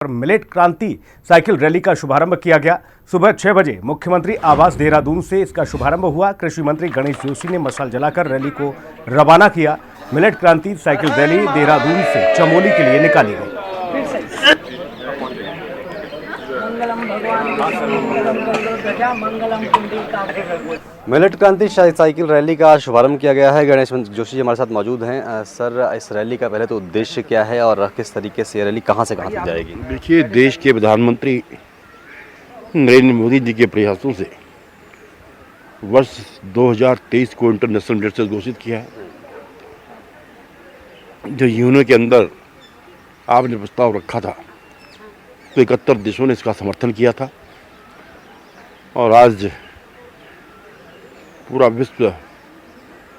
Millet क्रांति cycle rally का शुभारंभ किया गया। सुबह 6 बजे मुख्यमंत्री आवास देहरादून से इसका शुभारंभ हुआ। कृषि मंत्री गणेश जोशी ने मशाल जलाकर रैली को रवाना किया। मिलेट क्रांति साइकिल रैली देहरादून से चमोली के लिए निकाली गई। मिलेट क्रांति साइकिल रैली का शुभारंभ किया गया है। गणेश जोशी जी हमारे साथ मौजूद हैं। सर, इस रैली का पहले तो उद्देश्य क्या है और किस तरीके से रैली कहां से कहां तक जाएगी? देखिए, देश के प्रधानमंत्री नरेंद्र मोदी जी के प्रयासों से वर्ष 2023 को इंटरनेशनल मिलेट डे घोषित किया है। जो यूएनओ के अंदर आपने प्रस्ताव रखा था तो 71 देशों ने इसका समर्थन किया था और आज पूरा विश्व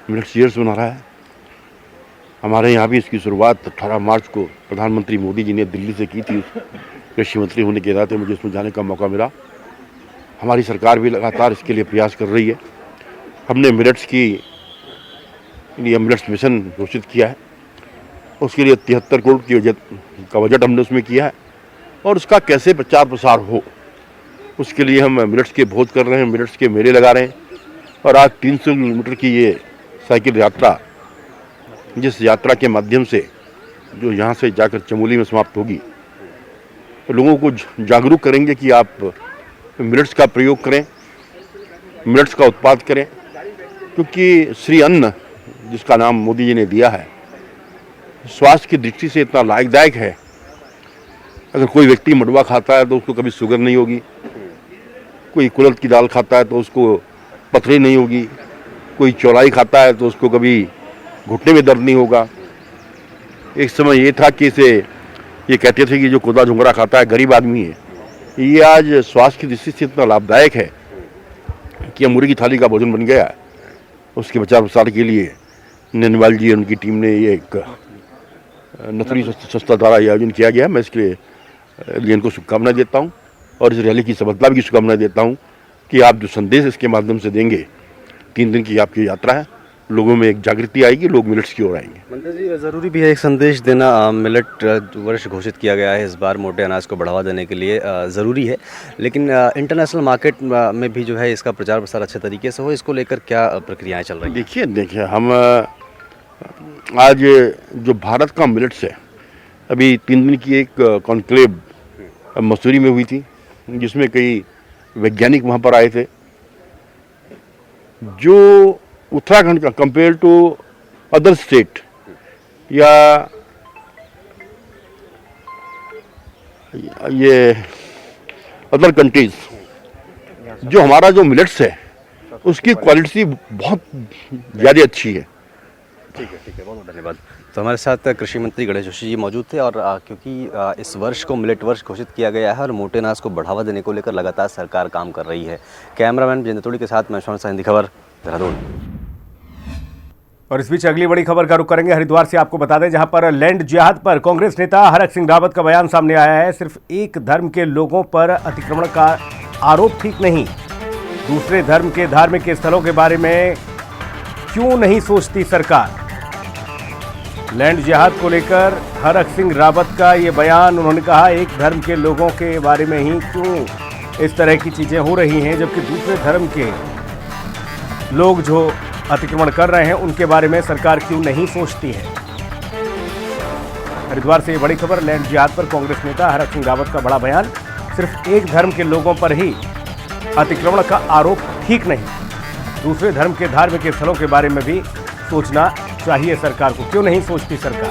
मिलेट्स ईयर्स मना रहा है। हमारे यहाँ भी इसकी शुरुआत 18 मार्च को प्रधानमंत्री मोदी जी ने दिल्ली से की थी। कृषि मंत्री होने के नाते मुझे उसमें जाने का मौका मिला। हमारी सरकार भी लगातार इसके लिए प्रयास कर रही है। हमने मिलेट्स मिशन घोषित किया है। उसके लिए 73 करोड़ का बजट हमने उसमें किया है और उसका कैसे प्रचार प्रसार हो उसके लिए हम मिलेट्स के भोज कर रहे हैं, मिलेट्स के मेले लगा रहे हैं। और आज 300 किलोमीटर की ये साइकिल यात्रा, जिस यात्रा के माध्यम से जो यहाँ से जाकर चमोली में समाप्त होगी, तो लोगों को जागरूक करेंगे कि आप मिलेट्स का प्रयोग करें, मिलेट्स का उत्पाद करें, क्योंकि श्री अन्न जिसका नाम मोदी जी ने दिया है स्वास्थ्य की दृष्टि से इतना लाभदायक है। अगर कोई व्यक्ति मंडुआ खाता है तो उसको कभी शुगर नहीं होगी, कोई कुलथ की दाल खाता है तो उसको पथरी नहीं होगी, कोई चौलाई खाता है तो उसको कभी घुटने में दर्द नहीं होगा। एक समय ये था कि ये कहते थे कि जो कुदा झुंगरा खाता है गरीब आदमी है। ये आज स्वास्थ्य की दृष्टि से इतना लाभदायक है कि अमूरी की थाली का भोजन बन गया है। उसके प्रचार प्रसार के लिए नैनवाल जी और उनकी टीम ने ये एक नथुनी संस्था द्वारा ये आयोजन किया गया है। मैं इसके लिए इनको शुभकामनाएं देता हूँ और इस रैली की सफलता की शुभकामनाएं देता हूँ कि आप जो संदेश इसके माध्यम से देंगे, 3 दिन की आपकी यात्रा है, लोगों में एक जागृति आएगी, लोग मिलेट्स की ओर आएंगे। मंत्री जी, ज़रूरी भी है एक संदेश देना। मिलेट वर्ष घोषित किया गया है इस बार मोटे अनाज को बढ़ावा देने के लिए, ज़रूरी है, लेकिन इंटरनेशनल मार्केट में भी जो है इसका प्रचार प्रसार अच्छे तरीके से हो, इसको लेकर क्या प्रक्रियाएँ चल रही हैं? देखिए हम आज जो भारत का मिलेट्स है, अभी 3 दिन की एक कॉन्क्लेव मसूरी में हुई थी जिसमें कई वैज्ञानिक वहाँ पर आए थे। जो उत्तराखंड का कंपेयर टू अदर स्टेट या ये अदर कंट्रीज, जो हमारा जो मिलेट्स है उसकी क्वालिटी बहुत ज़्यादा अच्छी है। ठीक है, बहुत धन्यवाद। तो हमारे साथ कृषि मंत्री गणेश जोशी जी मौजूद थे और क्योंकि इस वर्ष को मिलेट वर्ष घोषित किया गया है और मोटे अनाज को बढ़ावा देने को लेकर लगातार सरकार काम कर रही है। कैमरामैन जितेंद्र तोड़ी के साथ मैं शौर्य हिंदी खबर देहरादून। और इस बीच अगली बड़ी खबर का रुख करेंगे हरिद्वार से। आपको बता दें, जहां पर लैंड जिहाद पर कांग्रेस नेता हरक सिंह रावत का बयान सामने आया है। सिर्फ एक धर्म के लोगों पर अतिक्रमण का आरोप ठीक नहीं, दूसरे धर्म के धार्मिक स्थलों के बारे में क्यों नहीं सोचती सरकार। लैंड जिहाद को लेकर हरक सिंह रावत का ये बयान, उन्होंने कहा एक धर्म के लोगों के बारे में ही क्यों इस तरह की चीजें हो रही हैं, जबकि दूसरे धर्म के लोग जो अतिक्रमण कर रहे हैं उनके बारे में सरकार क्यों नहीं सोचती है। हरिद्वार से ये बड़ी खबर। लैंड जिहाद पर कांग्रेस नेता हरक सिंह रावत का बड़ा बयान, सिर्फ एक धर्म के लोगों पर ही अतिक्रमण का आरोप ठीक नहीं, दूसरे धर्म के धार्मिक स्थलों के बारे में भी सोचना चाहिए सरकार को, क्यों नहीं सोचती सरकार।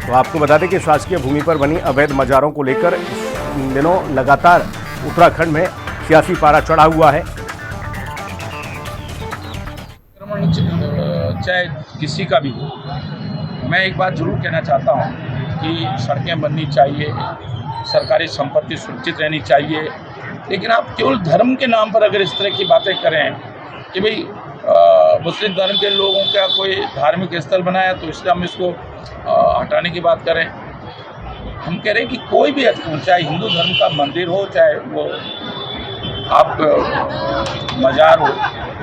तो आपको बता दें कि शासकीय भूमि पर बनी अवैध मजारों को लेकर इन दिनों लगातार उत्तराखंड में सियासी पारा चढ़ा हुआ है। चाहे किसी का भी, मैं एक बात जरूर कहना चाहता हूं कि सड़कें बननी चाहिए, सरकारी संपत्ति सुरक्षित रहनी चाहिए, लेकिन आप केवल धर्म के नाम पर अगर इस तरह की बातें करें कि भाई मुस्लिम धर्म के लोगों का कोई धार्मिक स्थल बनाया तो इसलिए हम इसको हटाने की बात करें। हम कह रहे हैं कि कोई भी चाहे हिंदू धर्म का मंदिर हो, चाहे वो आप मज़ार हो,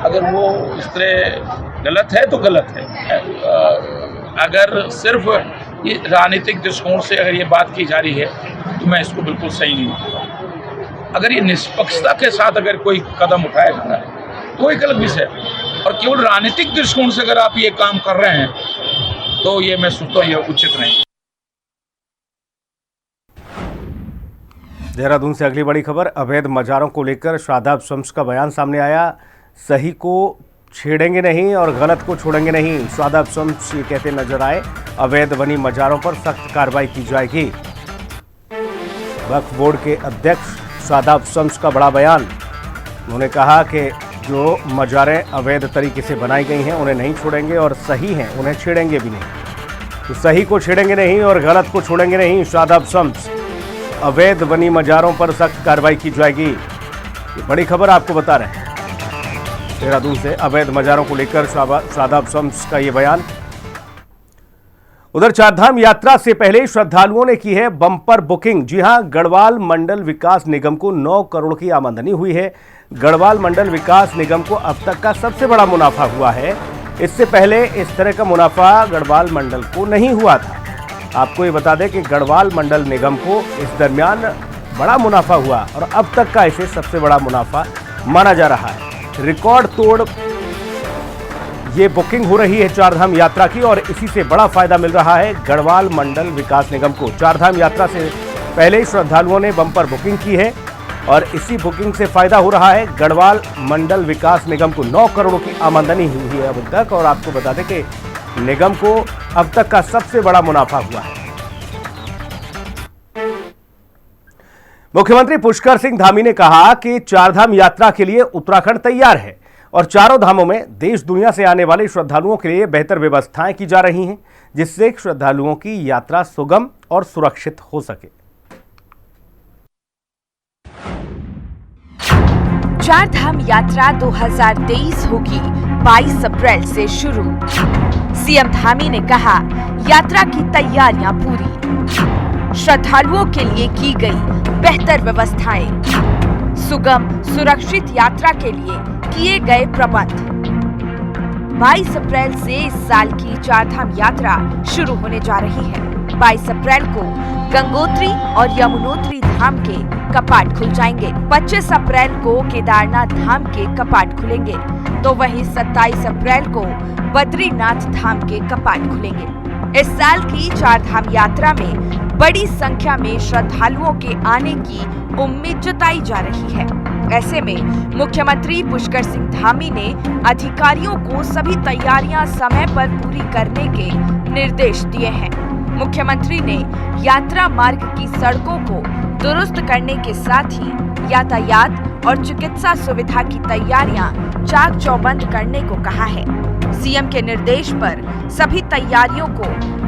अगर वो इस तरह गलत है तो गलत है। अगर सिर्फ ये राजनीतिक दृष्टिकोण से अगर ये बात की जा रही है तो मैं इसको बिल्कुल सही नहीं मानता। अगर ये निष्पक्षता के साथ अगर कोई कदम उठाया जा रहा है तो एक अलग विषय है, और केवल राजनीतिक दृष्टिकोण से अगर आप ये काम कर रहे हैं तो ये मैं सोचता हूँ ये उचित नहीं। देहरादून से अगली बड़ी खबर, अवैध मजारों को लेकर शादाब शम्स का बयान सामने आया। सही को छेड़ेंगे नहीं और गलत को छोड़ेंगे नहीं, शादाब शम्स ये कहते नजर आए। अवैध बनी मजारों पर सख्त कार्रवाई की जाएगी। वक्फ बोर्ड के अध्यक्ष शादाब शम्स का बड़ा बयान। उन्होंने कहा कि जो मजारें अवैध तरीके से बनाई गई हैं उन्हें नहीं छोड़ेंगे और सही हैं उन्हें छेड़ेंगे भी नहीं। तो सही को छेड़ेंगे नहीं और गलत को छोड़ेंगे नहीं, शादाब शम्स। अवैध बनी मजारों पर सख्त कार्रवाई की जाएगी, ये बड़ी खबर आपको बता रहे हैं। देहरादून से अवैध मजारों को लेकर शादाब शम्स का ये बयान। उधर चारधाम यात्रा से पहले श्रद्धालुओं ने की है बम्पर बुकिंग। जी हां, गढ़वाल मंडल विकास निगम को 9 करोड़ की आमदनी हुई है। गढ़वाल मंडल विकास निगम को अब तक का सबसे बड़ा मुनाफा हुआ है। इससे पहले इस तरह का मुनाफा गढ़वाल मंडल को नहीं हुआ था। आपको ये बता दें कि गढ़वाल मंडल निगम को इस दरमियान बड़ा मुनाफा हुआ और अब तक का इसे सबसे बड़ा मुनाफा माना जा रहा है। रिकॉर्ड तोड़ ये बुकिंग हो रही है चारधाम यात्रा की और इसी से बड़ा फायदा मिल रहा है गढ़वाल मंडल विकास निगम को। चारधाम यात्रा से पहले श्रद्धालुओं ने बम्पर बुकिंग की है और इसी बुकिंग से फायदा हो रहा है गढ़वाल मंडल विकास निगम को। 9 करोड़ की आमदनी हुई है अब तक और आपको बता दें कि निगम को अब तक का सबसे बड़ा मुनाफा हुआ है। मुख्यमंत्री पुष्कर सिंह धामी ने कहा कि चारधाम यात्रा के लिए उत्तराखंड तैयार है और चारों धामों में देश दुनिया से आने वाले श्रद्धालुओं के लिए बेहतर व्यवस्थाएं की जा रही हैं, जिससे श्रद्धालुओं की यात्रा सुगम और सुरक्षित हो सके। चारधाम यात्रा 2023 होगी 22 अप्रैल से शुरू। सीएम धामी ने कहा, यात्रा की तैयारियां पूरी, श्रद्धालुओं के लिए की गई बेहतर व्यवस्थाएं, सुगम सुरक्षित यात्रा के लिए किए गए प्रबंध। 22 अप्रैल से इस साल की चारधाम यात्रा शुरू होने जा रही है। 22 अप्रैल को गंगोत्री और यमुनोत्री धाम के कपाट खुल जाएंगे। 25 अप्रैल को केदारनाथ धाम के कपाट खुलेंगे, तो वहीं 27 अप्रैल को बद्रीनाथ धाम के कपाट खुलेंगे। इस साल की चारधाम यात्रा में बड़ी संख्या में श्रद्धालुओं के आने की उम्मीद जताई जा रही है। ऐसे में मुख्यमंत्री पुष्कर सिंह धामी ने अधिकारियों को सभी तैयारियां समय पर पूरी करने के निर्देश दिए हैं। मुख्यमंत्री ने यात्रा मार्ग की सड़कों को दुरुस्त करने के साथ ही यातायात और चिकित्सा सुविधा की तैयारियां चाक चौबंद करने को कहा है। सीएम के निर्देश पर सभी तैयारियों को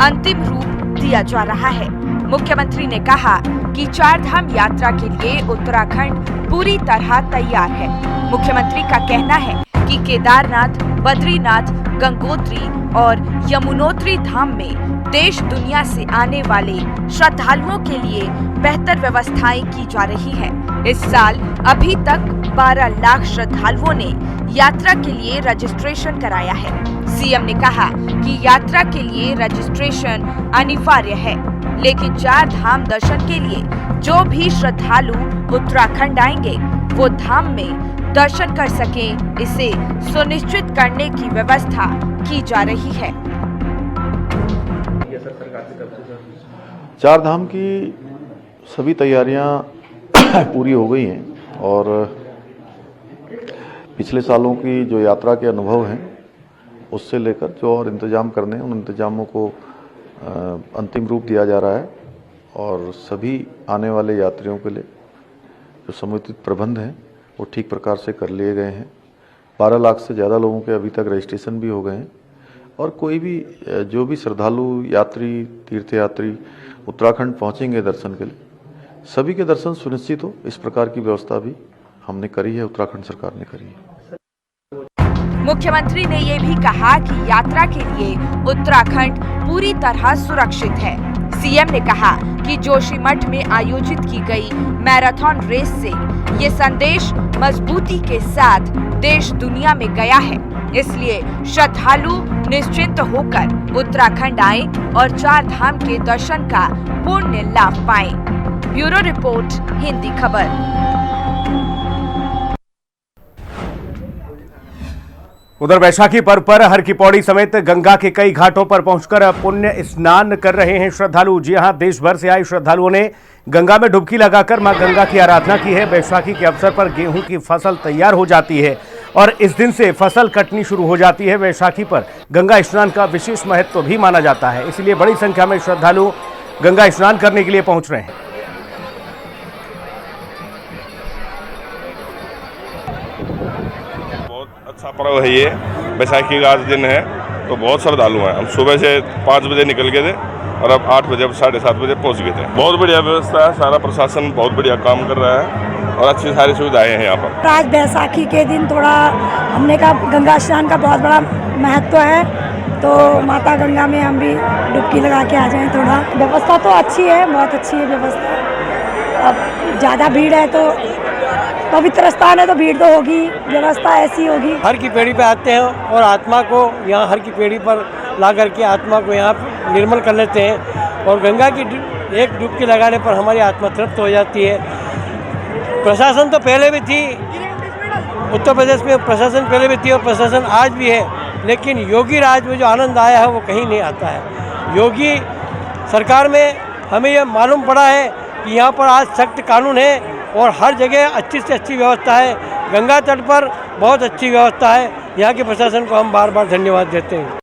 अंतिम रूप दिया जा रहा है। मुख्यमंत्री ने कहा कि चारधाम यात्रा के लिए उत्तराखंड पूरी तरह तैयार है। मुख्यमंत्री का कहना है कि केदारनाथ, बद्रीनाथ, गंगोत्री और यमुनोत्री धाम में देश दुनिया से आने वाले श्रद्धालुओं के लिए बेहतर व्यवस्थाएं की जा रही है। इस साल अभी तक 12 लाख श्रद्धालुओं ने यात्रा के लिए रजिस्ट्रेशन कराया है। सीएम ने कहा कि यात्रा के लिए रजिस्ट्रेशन अनिवार्य है, लेकिन चार धाम दर्शन के लिए जो भी श्रद्धालु उत्तराखंड आएंगे वो धाम में दर्शन कर सकें, इसे सुनिश्चित करने की व्यवस्था की जा रही है। चार धाम की सभी तैयारियां पूरी हो गई हैं और पिछले सालों की जो यात्रा के अनुभव हैं उससे लेकर जो और इंतजाम करने हैं उन इंतजामों को अंतिम रूप दिया जा रहा है और सभी आने वाले यात्रियों के लिए जो समुचित प्रबंध हैं वो ठीक प्रकार से कर लिए गए हैं। 12 लाख से ज़्यादा लोगों के अभी तक रजिस्ट्रेशन भी हो गए हैं और कोई भी जो भी श्रद्धालु यात्री तीर्थयात्री उत्तराखंड पहुंचेंगे दर्शन के लिए, सभी के दर्शन सुनिश्चित हो, इस प्रकार की व्यवस्था भी हमने करी है, उत्तराखंड सरकार ने करी है। मुख्यमंत्री ने ये भी कहा कि यात्रा के लिए उत्तराखंड पूरी तरह सुरक्षित है। सीएम ने कहा कि जोशीमठ में आयोजित की गई मैराथन रेस से ये संदेश मजबूती के साथ देश दुनिया में गया है, इसलिए श्रद्धालु निश्चिंत होकर उत्तराखंड आए और 4 धाम के दर्शन का पुण्य लाभ पाएं। ब्यूरो रिपोर्ट, हिंदी खबर। उधर वैशाखी पर्व पर हर की पौड़ी समेत गंगा के कई घाटों पर पहुंचकर पुण्य स्नान कर रहे हैं श्रद्धालु। जी हां, देश भर से आए श्रद्धालुओं ने गंगा में डुबकी लगाकर मां गंगा की आराधना की है। वैशाखी के अवसर पर गेहूं की फसल तैयार हो जाती है और इस दिन से फसल कटनी शुरू हो जाती है। वैशाखी पर गंगा स्नान का विशेष महत्व भी माना जाता है, इसलिए बड़ी संख्या में श्रद्धालु गंगा स्नान करने के लिए पहुंच रहे हैं। अच्छा पर्व है ये, बैसाखी का आज दिन है तो बहुत श्रद्धालु हैं। हम सुबह से 5 बजे निकल गए थे और अब 8 बजे 7:30 बजे पहुंच गए थे। बहुत बढ़िया व्यवस्था है, सारा प्रशासन बहुत बढ़िया काम कर रहा है और अच्छी सारी सुविधाएं हैं यहाँ पर। आज बैसाखी के दिन थोड़ा हमने कहा गंगा स्नान का बहुत बड़ा महत्व है, तो माता गंगा में हम भी डुबकी लगा के आ जाएं। थोड़ा व्यवस्था तो अच्छी है, बहुत अच्छी है व्यवस्था। अब ज़्यादा भीड़ है तो पवित्र स्थान है तो भीड़ तो होगी, व्यवस्था ऐसी होगी। हर की पेड़ी पे आते हैं और आत्मा को यहाँ हर की पेड़ी पर ला करके आत्मा को यहाँ निर्मल कर लेते हैं और गंगा की एक डुबकी लगाने पर हमारी आत्मा तृप्त हो जाती है। प्रशासन तो पहले भी थी, उत्तर प्रदेश में प्रशासन पहले भी थी और प्रशासन आज भी है, लेकिन योगी राज में जो आनंद आया है वो कहीं नहीं आता है। योगी सरकार में हमें यह मालूम पड़ा है कि यहाँ पर आज सख्त कानून है और हर जगह अच्छी से अच्छी व्यवस्था है। गंगा तट पर बहुत अच्छी व्यवस्था है। यहाँ के प्रशासन को हम बार बार धन्यवाद देते हैं।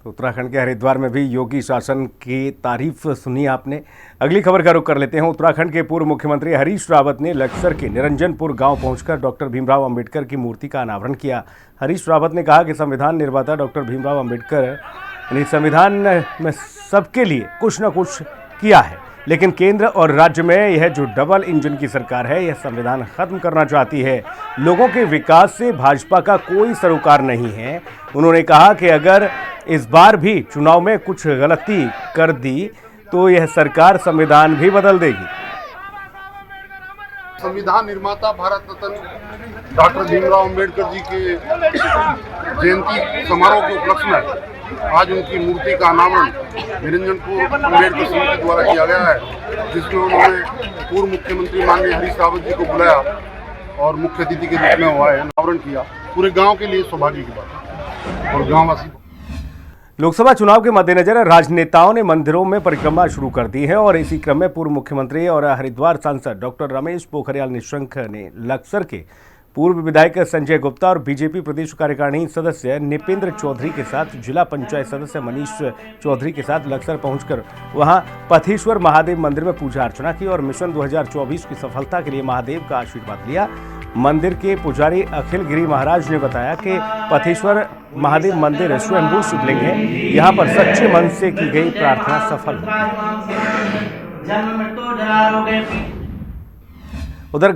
उत्तराखंड के हरिद्वार में भी योगी शासन की तारीफ सुनी आपने। अगली खबर का रुख कर लेते हैं। उत्तराखंड के पूर्व मुख्यमंत्री हरीश रावत ने लक्सर के निरंजनपुर गांव पहुंचकर डॉक्टर भीमराव अंबेडकर की मूर्ति का अनावरण किया। हरीश रावत ने कहा कि संविधान निर्माता डॉक्टर भीमराव अंबेडकर ने संविधान में सबके लिए कुछ न कुछ किया है, लेकिन केंद्र और राज्य में यह जो डबल इंजन की सरकार है, यह संविधान खत्म करना चाहती है। लोगों के विकास से भाजपा का कोई सरोकार नहीं है। उन्होंने कहा कि अगर इस बार भी चुनाव में कुछ गलती कर दी तो यह सरकार संविधान भी बदल देगी। संविधान निर्माता भारत रत्न डॉक्टर भीमराव अंबेडकर जी के जयंती समारोह के उपलक्ष्य में आज उनकी मूर्ति का अनावरण निरंजनपुर अंबेडकर समिति द्वारा किया गया है, जिसमें उन्होंने पूर्व मुख्यमंत्री माननीय हरीश रावत जी को बुलाया और मुख्य अतिथि के रूप में हुआ है अनावरण किया। पूरे गांव के लिए सौभाग्य की बात और गांववासी। लोकसभा चुनाव के मद्देनजर राजनेताओं ने मंदिरों में परिक्रमा शुरू कर दी है और इसी क्रम में पूर्व मुख्यमंत्री और हरिद्वार सांसद डॉक्टर रमेश पोखरियाल निशंक ने लक्सर के पूर्व विधायक संजय गुप्ता और बीजेपी प्रदेश कार्यकारिणी सदस्य निपेंद्र चौधरी के साथ जिला पंचायत सदस्य मनीष चौधरी के साथ लक्सर पहुंचकर वहां पथेश्वर महादेव मंदिर में पूजा अर्चना की और मिशन 2024 की सफलता के लिए महादेव का आशीर्वाद लिया। मंदिर के पुजारी अखिल गिरी महाराज ने बताया कि पथेश्वर महादेव मंदिर स्वयंभू शिवलिंग है, यहाँ पर सच्चे मन से की गई प्रार्थना सफल होती। उधर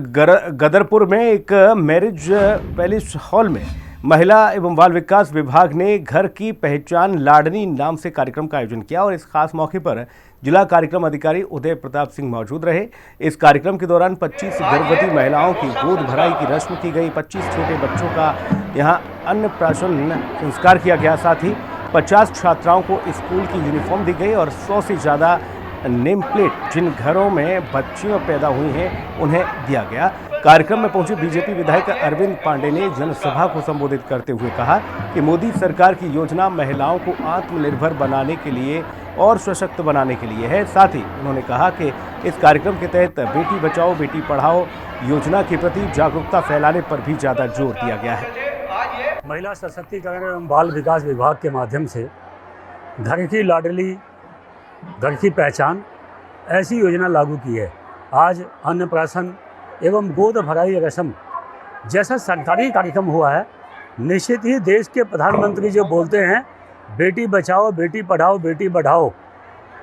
गदरपुर में एक मैरिज पैलेस हॉल में महिला एवं बाल विकास विभाग ने घर की पहचान लाडनी नाम से कार्यक्रम का आयोजन किया और इस खास मौके पर जिला कार्यक्रम अधिकारी उदय प्रताप सिंह मौजूद रहे। इस कार्यक्रम के दौरान 25 गर्भवती महिलाओं की गोद भराई की रस्म की गई। 25 छोटे बच्चों का यहां अन्नप्राशन संस्कार किया गया। साथ ही 50 छात्राओं को स्कूल की यूनिफॉर्म दी गई और 100 से ज़्यादा नेम प्लेट जिन घरों में बच्चियां पैदा हुई हैं उन्हें दिया गया। कार्यक्रम में पहुंचे बीजेपी विधायक अरविंद पांडे ने जनसभा को संबोधित करते हुए कहा कि मोदी सरकार की योजना महिलाओं को आत्मनिर्भर बनाने के लिए और सशक्त बनाने के लिए है। साथ ही उन्होंने कहा कि इस कार्यक्रम के तहत बेटी बचाओ बेटी पढ़ाओ योजना के प्रति जागरूकता फैलाने पर भी ज़्यादा जोर दिया गया है। महिला सशक्तिकरण एवं बाल विकास विभाग के माध्यम से घर की लाडली घर की पहचान ऐसी योजना लागू की है। आज अन्नप्राशन एवं गोद भराई रस्म जैसा सरकारी कार्यक्रम हुआ है, निश्चित ही देश के प्रधानमंत्री जो बोलते हैं बेटी बचाओ बेटी पढ़ाओ बेटी बढ़ाओ,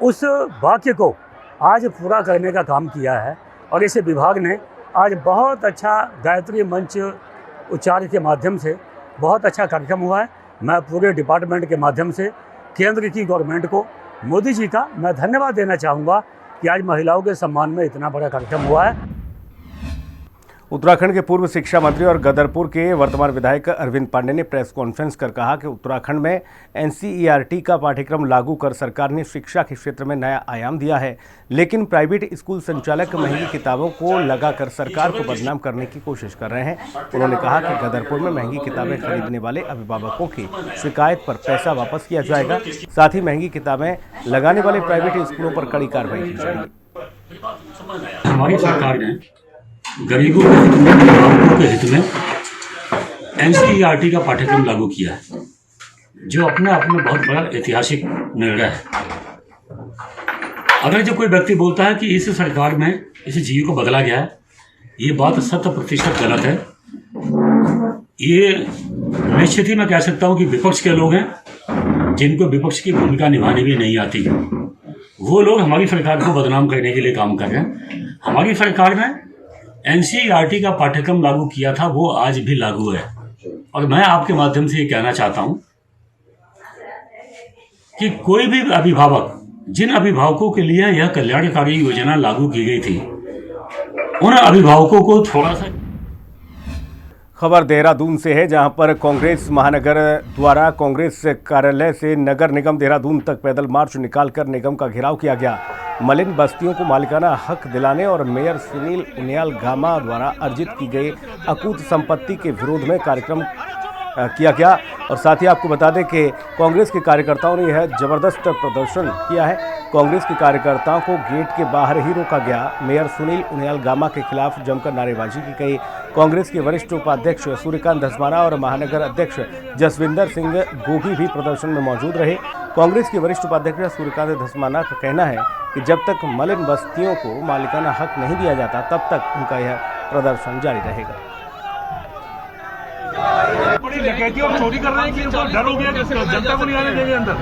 उस वाक्य को आज पूरा करने का काम किया है। और इस विभाग ने आज बहुत अच्छा गायत्री मंच उच्चार के माध्यम से बहुत अच्छा कार्यक्रम हुआ है। मैं पूरे डिपार्टमेंट के माध्यम से केंद्र की गवर्नमेंट को, मोदी जी का मैं धन्यवाद देना चाहूँगा कि आज महिलाओं के सम्मान में इतना बड़ा कार्यक्रम हुआ है। उत्तराखंड के पूर्व शिक्षा मंत्री और गदरपुर के वर्तमान विधायक अरविंद पांडे ने प्रेस कॉन्फ्रेंस कर कहा कि उत्तराखंड में एनसीईआरटी का पाठ्यक्रम लागू कर सरकार ने शिक्षा के क्षेत्र में नया आयाम दिया है, लेकिन प्राइवेट स्कूल संचालक महंगी किताबों को लगाकर सरकार को बदनाम करने की कोशिश कर रहे हैं। उन्होंने कहा कि गदरपुर में महंगी किताबें खरीदने वाले अभिभावकों की शिकायत पर पैसा वापस किया जाएगा, साथ ही महंगी किताबें लगाने वाले प्राइवेट स्कूलों पर कड़ी कार्रवाई की जाएगी। हमारी सरकार ने गरीबों अभिभावकों के हित में एनसीईआरटी का पाठ्यक्रम लागू किया है, जो अपने आप में बहुत बड़ा ऐतिहासिक निर्णय है। अगर जो कोई व्यक्ति बोलता है कि इस सरकार में इस जीव को बदला गया है, ये बात 100% गलत है। ये निश्चित ही मैं कह सकता हूँ कि विपक्ष के लोग हैं जिनको विपक्ष की भूमिका निभानी भी नहीं आती, वो लोग हमारी सरकार को बदनाम करने के लिए काम कर रहे हैं। हमारी सरकार में एनसीईआरटी का पाठ्यक्रम लागू किया था, वो आज भी लागू है। और मैं आपके माध्यम से ये कहना चाहता हूं कि कोई भी अभिभावक, जिन अभिभावकों के लिए यह कल्याणकारी योजना लागू की गई थी, उन अभिभावकों को थोड़ा सा। खबर देहरादून से है, जहां पर कांग्रेस महानगर द्वारा कांग्रेस कार्यालय से नगर निगम देहरादून तक पैदल मार्च निकालकर निगम का घेराव किया गया। मलिन बस्तियों को मालिकाना हक दिलाने और मेयर सुनील उनियाल गामा द्वारा अर्जित की गई अकूत संपत्ति के विरोध में कार्यक्रम किया गया। और साथ ही आपको बता दें कि कांग्रेस के कार्यकर्ताओं ने यह जबरदस्त प्रदर्शन किया है। कांग्रेस के कार्यकर्ताओं को गेट के बाहर ही रोका गया। मेयर सुनील उनियाल गामा के खिलाफ जमकर नारेबाजी की गई। कांग्रेस के वरिष्ठ उपाध्यक्ष सूर्यकांत धस्माना और महानगर अध्यक्ष जसविंदर सिंह गोगी भी प्रदर्शन में मौजूद रहे। कांग्रेस के वरिष्ठ उपाध्यक्ष सूर्यकांत धस्माना का कहना है कि जब तक मलिन बस्तियों को मालिकाना हक नहीं दिया जाता, तब तक उनका यह प्रदर्शन जारी रहेगा। बड़ी डकैती और चोरी कर रहे हैं कि उनको डर हो गया, जनता को नहीं आने देंगे अंदर।